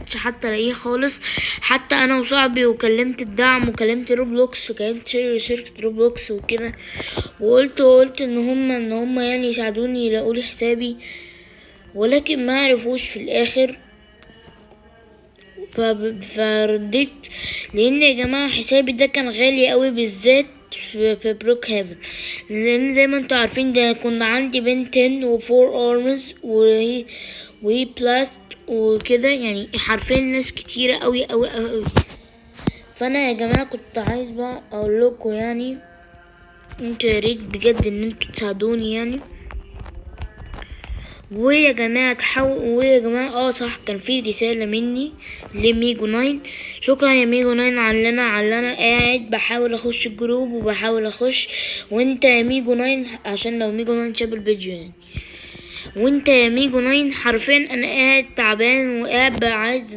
عرفتش حتى الاقيه خالص، حتى انا وصاحبي، وكلمت الدعم وكلمت روبلوكس وكلمت شركة روبلوكس وكده، وقلت ان هم يعني يساعدوني يلاقولي حسابي، ولكن ما عرفوش في الاخر. فرديت، لان يا جماعه حسابي ده كان غالي قوي، بالذات في بروك هافن، لان زي ما انتوا عارفين ده كنت عندي بنت 10 وفور ارمز وهي بلاست وكده، يعني حرفيا ناس كتيره قوي قوي قوي قوي. فانا يا جماعه كنت عايز بقى اقول لكم يعني انتوا يا ريت بجد ان انتوا تساعدوني يعني. ويا جماعة صح، كان في رسالة مني لميجو 9. شكرا يا ميجو 9 على انا قاعد بحاول اخش الجروب وبحاول اخش، وانت يا ميجو 9 عشان لو ميجو 9 شاف الفيديو يعني، وانت يا ميجو 9 حرفيا انا قاعد تعبان وقاعد عايز